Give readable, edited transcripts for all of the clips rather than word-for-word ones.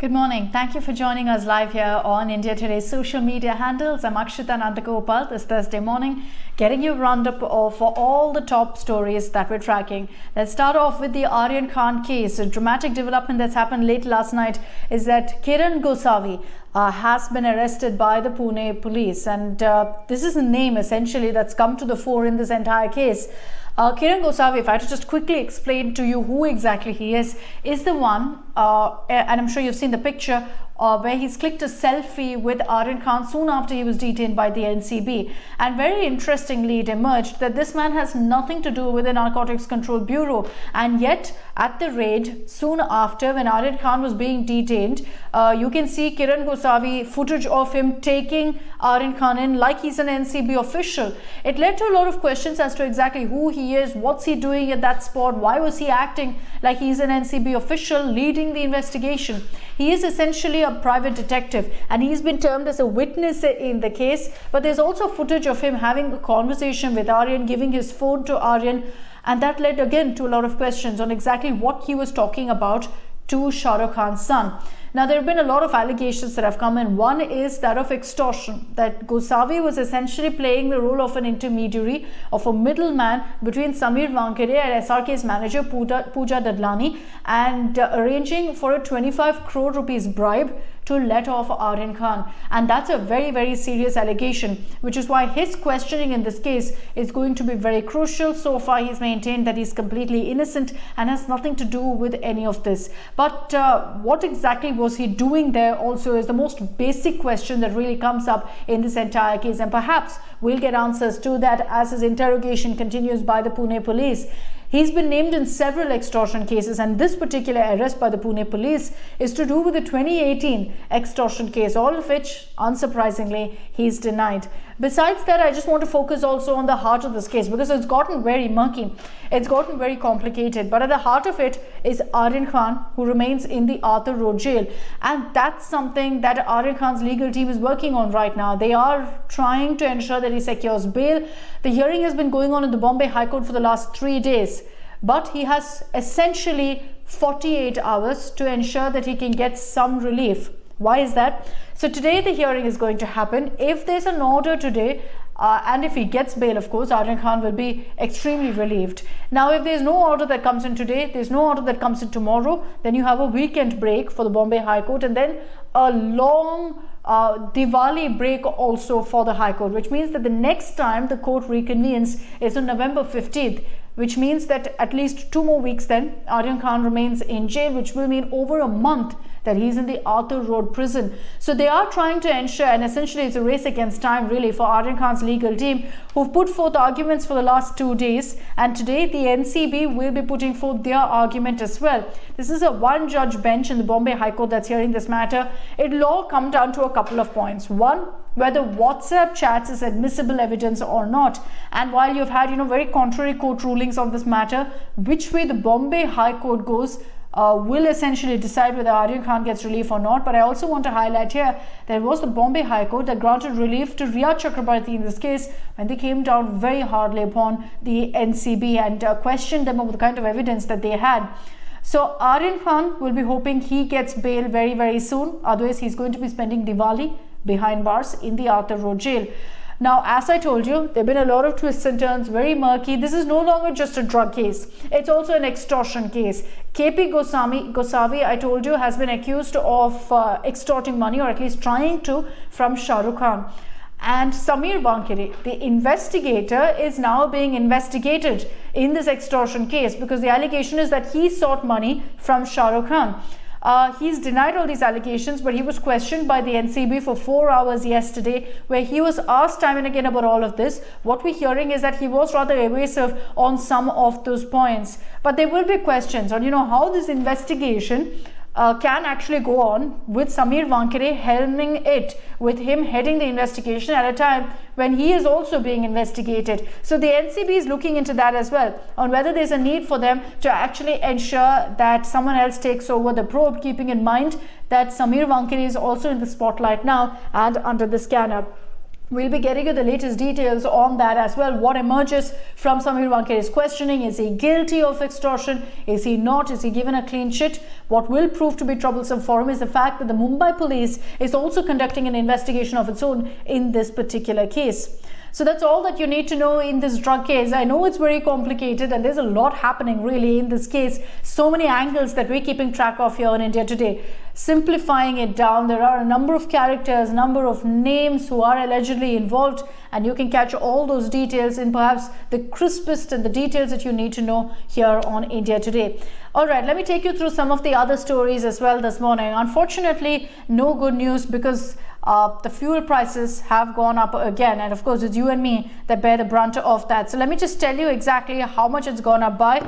Good morning. Thank you for joining us live here on India Today's social media handles. I'm Akshita Nandagopal this Thursday morning, getting you a roundup of all the top stories that we're tracking. Let's start off with the Aryan Khan case. A dramatic development that's happened late last night is that Kiran Gosavi has been arrested by the Pune police, and this is a name essentially that's come to the fore in this entire case. Kiran Gosavi, if I had to just quickly explain to you who exactly he is the one, and I'm sure you've seen the picture, where he's clicked a selfie with Aryan Khan soon after he was detained by the NCB. And very interestingly, it emerged that this man has nothing to do with the Narcotics Control Bureau. And yet, at the raid, soon after, when Aryan Khan was being detained, you can see Kiran Gosavi footage of him taking Aryan Khan in like he's an NCB official. It led to a lot of questions as to exactly who he is, what's he doing at that spot, why was he acting like he's an NCB official leading the investigation. He is essentially a private detective, and he's been termed as a witness in the case, but there's also footage of him having a conversation with Aryan, giving his phone to Aryan, and that led again to a lot of questions on exactly what he was talking about to Shah Rukh Khan's son. Now, there have been a lot of allegations that have come in. One is that of extortion, that Gosavi was essentially playing the role of an intermediary, of a middleman between Samir Wankere and SRK's manager Pooja Dadlani, and arranging for a 25 crore rupees bribe to let off Aryan Khan. And that's a very, very serious allegation, which is why his questioning in this case is going to be very crucial. So far, he's maintained that he's completely innocent and has nothing to do with any of this. But what exactly was he doing there also is the most basic question that really comes up in this entire case. And perhaps we'll get answers to that as his interrogation continues by the Pune police. He's been named in several extortion cases, and this particular arrest by the Pune police is to do with the 2018 extortion case, all of which, unsurprisingly, he's denied. Besides that, I just want to focus also on the heart of this case, because it's gotten very murky, it's gotten very complicated, but at the heart of it is Aryan Khan, who remains in the Arthur Road jail, and that's something that Aryan Khan's legal team is working on right now. They are trying to ensure that he secures bail. The hearing has been going on in the Bombay High Court for the last 3 days, but he has essentially 48 hours to ensure that he can get some relief. Why is that? So today the hearing is going to happen. If there's an order today, and if he gets bail, of course, Aryan Khan will be extremely relieved. Now, if there's no order that comes in today, there's no order that comes in tomorrow, then you have a weekend break for the Bombay High Court, and then a long Diwali break also for the High Court, which means that the next time the court reconvenes is on November 15th, which means that at least 2 more weeks then Aryan Khan remains in jail, which will mean over a month that he's in the Arthur Road prison. So they are trying to ensure, and essentially it's a race against time really for Aryan Khan's legal team, who've put forth arguments for the last 2 days, and today the NCB will be putting forth their argument as well. This is a one-judge bench in the Bombay High Court that's hearing this matter. It'll all come down to a couple of points. One, whether WhatsApp chats is admissible evidence or not. And while you've had, very contrary court rulings on this matter, which way the Bombay High Court goes will essentially decide whether Aryan Khan gets relief or not. But I also want to highlight here that it was the Bombay High Court that granted relief to Riya Chakrabarti in this case when they came down very hardly upon the NCB and questioned them about the kind of evidence that they had. So Aryan Khan will be hoping he gets bail very, very soon. Otherwise, he's going to be spending Diwali behind bars in the Arthur Road jail. Now, as I told you, there have been a lot of twists and turns, very murky. This is no longer just a drug case. It's also an extortion case. KP Gosavi, I told you, has been accused of extorting money, or at least trying to, from Shah Rukh Khan. And Samir Wankere, the investigator, is now being investigated in this extortion case because the allegation is that he sought money from Shah Rukh Khan. He's denied all these allegations, but he was questioned by the NCB for 4 hours yesterday, where he was asked time and again about all of this. What we're hearing is that he was rather evasive on some of those points. But there will be questions on, how this investigation can actually go on with Samir Wankere helming it, with him heading the investigation at a time when he is also being investigated. So the NCB is looking into that as well, on whether there's a need for them to actually ensure that someone else takes over the probe, keeping in mind that Samir Wankere is also in the spotlight now and under the scanner. We'll be getting you the latest details on that as well. What emerges from Samir Wankhedi's questioning? Is he guilty of extortion? Is he not? Is he given a clean sheet? What will prove to be troublesome for him is the fact that the Mumbai police is also conducting an investigation of its own in this particular case. So that's all that you need to know in this drug case. I know it's very complicated and there's a lot happening really in this case. So many angles that we're keeping track of here on India Today. Simplifying it down, there are a number of characters, number of names who are allegedly involved, and you can catch all those details in perhaps the crispest and the details that you need to know here on India Today. All right, let me take you through some of the other stories as well this morning. Unfortunately, no good news because the fuel prices have gone up again, and of course it's you and me that bear the brunt of that. So let me just tell you exactly how much it's gone up by.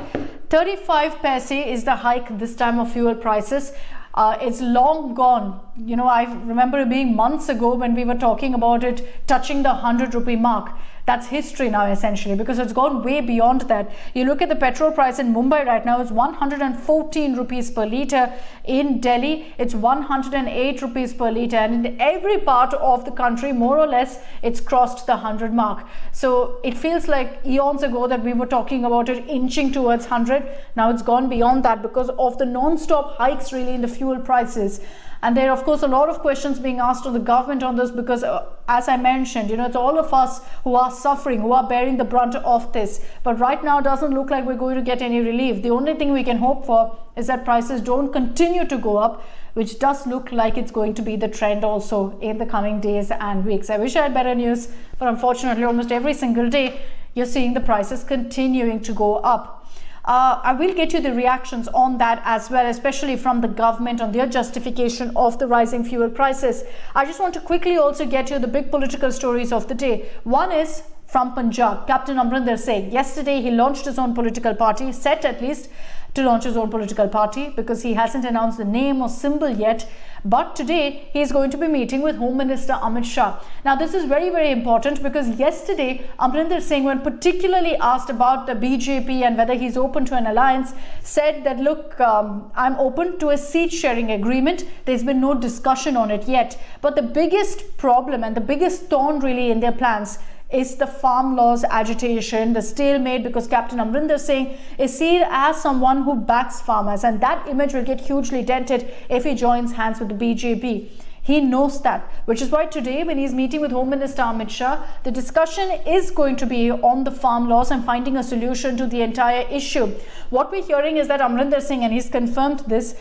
35 paise is the hike this time of fuel prices. It's long gone. You know, I remember it being months ago when we were talking about it touching the 100 rupee mark. That's history now essentially, because it's gone way beyond that. You look at the petrol price in Mumbai right now, it's 114 rupees per litre. In Delhi, it's 108 rupees per litre. And in every part of the country, more or less, it's crossed the 100 mark. So it feels like eons ago that we were talking about it inching towards 100. Now it's gone beyond that because of the non-stop hikes really in the fuel prices. And there are, of course, a lot of questions being asked of the government on this because, as I mentioned, you know, it's all of us who are suffering, who are bearing the brunt of this. But right now, it doesn't look like we're going to get any relief. The only thing we can hope for is that prices don't continue to go up, which does look like it's going to be the trend also in the coming days and weeks. I wish I had better news, but unfortunately, almost every single day, you're seeing the prices continuing to go up. I will get you the reactions on that as well, especially from the government on their justification of the rising fuel prices. I just want to quickly also get you the big political stories of the day. One is from Punjab. Captain Amrinder Singh, yesterday he launched his own political party, set at least to launch his own political party because he hasn't announced the name or symbol yet. But today he is going to be meeting with Home Minister Amit Shah. Now this is very, very important because yesterday Amrinder Singh, when particularly asked about the BJP and whether he's open to an alliance, said that look, I'm open to a seat sharing agreement. There's been no discussion on it yet. But the biggest problem and the biggest thorn really in their plans is the farm laws agitation, the stalemate, because Captain Amrinder Singh is seen as someone who backs farmers, and that image will get hugely dented if he joins hands with the BJP. He knows that, which is why today when he's meeting with Home Minister Amit Shah, the discussion is going to be on the farm laws and finding a solution to the entire issue. What we're hearing is that Amrinder Singh, and he's confirmed this,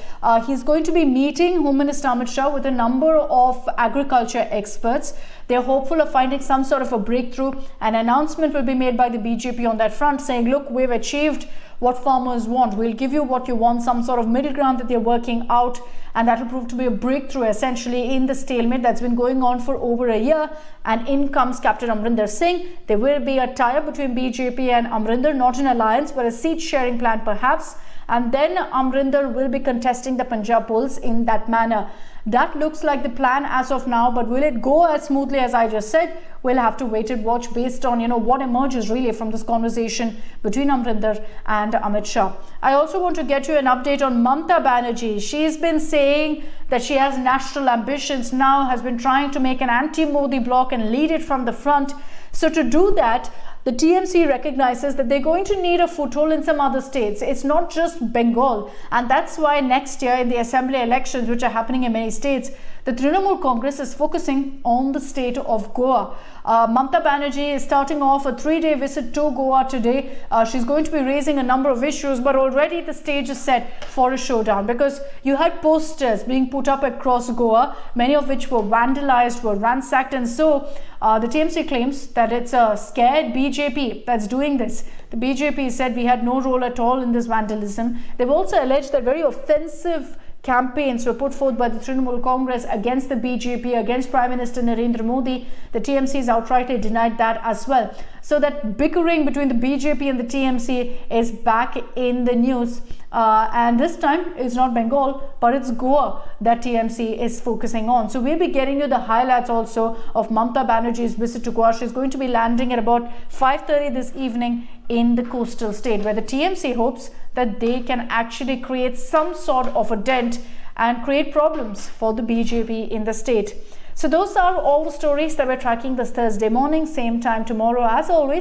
he's going to be meeting Home Minister Amit Shah with a number of agriculture experts. They're hopeful of finding some sort of a breakthrough. An announcement will be made by the BJP on that front saying, look, we've achieved what farmers want. We'll give you what you want, some sort of middle ground that they're working out, and that will prove to be a breakthrough essentially in the stalemate that's been going on for over a year. And in comes Captain Amrinder Singh. There will be a tie-up between BJP and Amrinder, not an alliance, but a seat sharing plan perhaps. And then Amrinder will be contesting the Punjab polls in that manner. That looks like the plan as of now, but will it go as smoothly as I just said? We'll have to wait and watch based on, you know, what emerges really from this conversation between Amrinder and Amit Shah. I also want to get you an update on Mamta Banerjee. She's been saying that she has national ambitions now, has been trying to make an anti-Modi bloc and lead it from the front. So to do that, the TMC recognizes that they're going to need a foothold in some other states. It's not just Bengal. And that's why next year in the assembly elections, which are happening in many states, the Trinamool Congress is focusing on the state of Goa. Mamta Banerjee is starting off a 3-day visit to Goa today. She's going to be raising a number of issues, but already the stage is set for a showdown because you had posters being put up across Goa, many of which were vandalized, were ransacked, and so the TMC claims that it's a scared BJP that's doing this. The BJP said we had no role at all in this vandalism. They've also alleged that very offensive campaigns were put forth by the Trinamool Congress against the BJP, against Prime Minister Narendra Modi. The TMC has outrightly denied that as well. So that bickering between the BJP and the TMC is back in the news. And this time it's not Bengal, but it's Goa that TMC is focusing on. So we'll be getting you the highlights also of Mamta Banerjee's visit to Goa. She's going to be landing at about 5:30 this evening in the coastal state, where the TMC hopes that they can actually create some sort of a dent and create problems for the BJP in the state. So those are all the stories that we're tracking this Thursday morning, same time tomorrow as always.